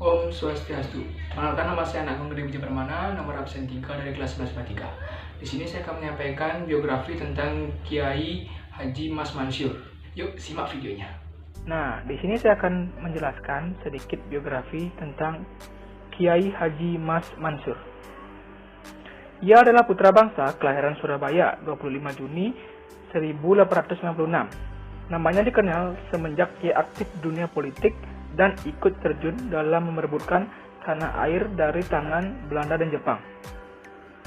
Om Swastiastu. Perkenalkan, nama saya Agung Gede Budi Permana, nomor absen 3 dari kelas 11 IPA 3. Di sini saya akan menyampaikan biografi tentang Kiai Haji Mas Mansur. Yuk, simak videonya. Nah, di sini saya akan menjelaskan sedikit biografi tentang Kiai Haji Mas Mansur. Ia adalah putra bangsa kelahiran Surabaya 25 Juni 1896. Namanya dikenal semenjak ia aktif dunia politik dan ikut terjun dalam merebutkan tanah air dari tangan Belanda dan Jepang.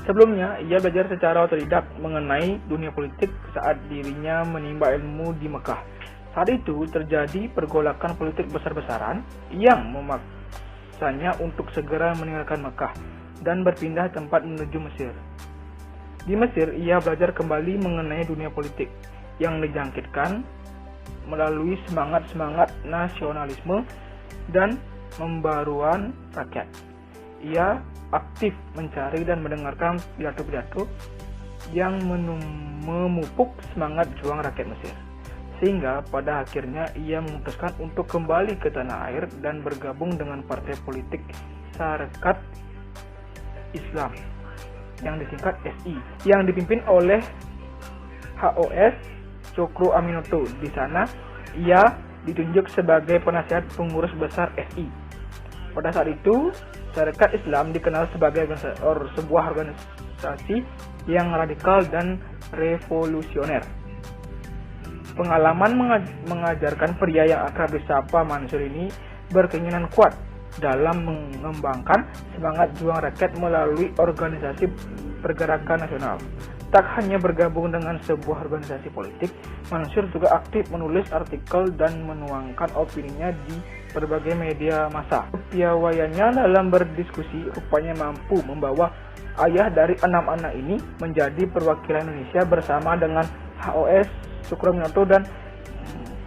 Sebelumnya, ia belajar secara otodidak mengenai dunia politik saat dirinya menimba ilmu di Mekah. Saat itu terjadi pergolakan politik besar-besaran yang memaksanya untuk segera meninggalkan Mekah dan berpindah tempat menuju Mesir. Di Mesir, ia belajar kembali mengenai dunia politik yang dijangkitkan melalui semangat-semangat nasionalisme dan pembaruan rakyat. Ia aktif mencari dan mendengarkan pidato-pidato yang memupuk semangat juang rakyat Mesir. Sehingga pada akhirnya ia memutuskan untuk kembali ke tanah air dan bergabung dengan partai politik Sarekat Islam yang disingkat SI, yang dipimpin oleh HOS Cokro Aminoto. Di sana ia ditunjuk sebagai penasihat pengurus besar SI. Pada saat itu, Sarekat Islam dikenal sebagai sebuah organisasi yang radikal dan revolusioner. Pengalaman mengajarkan pria yang akrab disapa Mansur ini berkeinginan kuat dalam mengembangkan semangat juang rakyat melalui organisasi pergerakan nasional. Tak hanya bergabung dengan sebuah organisasi politik, Mansur juga aktif menulis artikel dan menuangkan opininya di berbagai media massa. Kepiawaiannya dalam berdiskusi rupanya mampu membawa ayah dari 6 anak ini menjadi perwakilan Indonesia bersama dengan HOS Sukroaminoto dan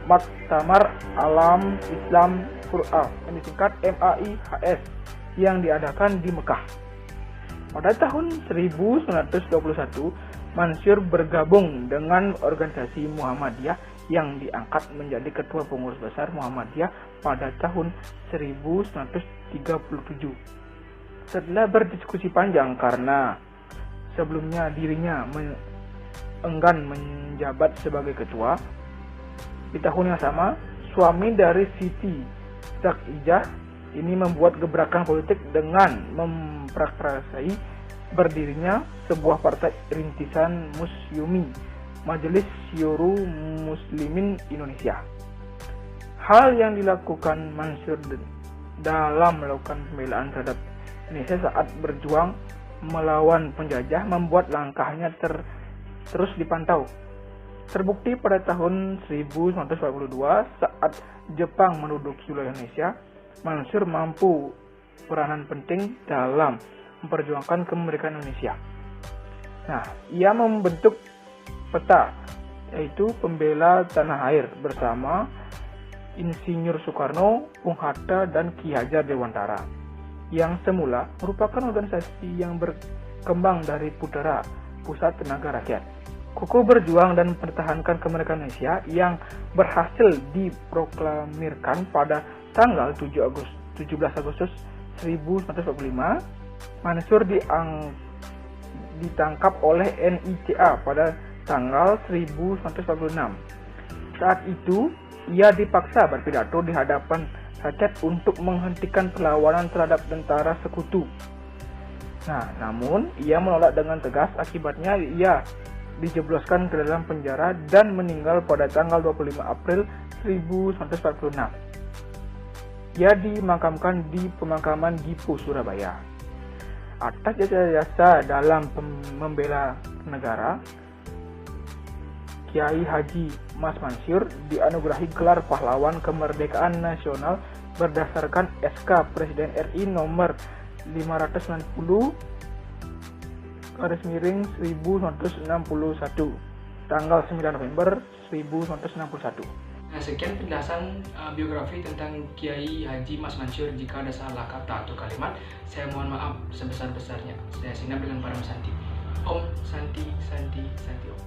Muktamar Alam Islam Qur'an yang disingkat MAIHS yang diadakan di Mekah. Pada tahun 1921, Mansur bergabung dengan organisasi Muhammadiyah yang diangkat menjadi ketua pengurus besar Muhammadiyah pada tahun 1937. Setelah berdiskusi panjang karena sebelumnya dirinya enggan menjabat sebagai ketua, di tahun yang sama, suami dari Siti Zakijah ini membuat gebrakan politik dengan memprakarsai berdirinya sebuah partai rintisan Musyumi, Majelis Syuro Muslimin Indonesia. Hal yang dilakukan Mansur dalam melakukan pembelaan terhadap Indonesia saat berjuang melawan penjajah membuat langkahnya terus dipantau. Terbukti pada tahun 1942 saat Jepang menduduki wilayah Indonesia, Mansur mampu peranan penting dalam memperjuangkan kemerdekaan Indonesia. Nah, ia membentuk peta, yaitu Pembela Tanah Air bersama Insinyur Soekarno, Bung Hatta, dan Ki Hajar Dewantara, yang semula merupakan organisasi yang berkembang dari Pusat Tenaga Rakyat. Kokoh berjuang dan mempertahankan kemerdekaan Indonesia yang berhasil diproklamirkan pada tanggal 17 Agustus 1945, Mansur ditangkap oleh NICA pada tanggal 1946. Saat itu, ia dipaksa berpidato di hadapan rakyat untuk menghentikan perlawanan terhadap tentara sekutu. Namun ia menolak dengan tegas, akibatnya ia dijebloskan ke dalam penjara dan meninggal pada tanggal 25 April 1946. Ia dimakamkan di pemakaman Gipo, Surabaya. Atas jasa-jasa dalam membela negara, Kiai Haji Mas Mansur dianugerahi gelar Pahlawan Kemerdekaan Nasional berdasarkan SK Presiden RI nomor 590/1961 tanggal 9 November 1961. Nah, sekian penjelasan biografi tentang Kiai Haji Mas Mansur. Jika ada salah kata atau kalimat, saya mohon maaf sebesar-besarnya. Saya Sinap dengan para Santi. Om Santi Santi Santi Om.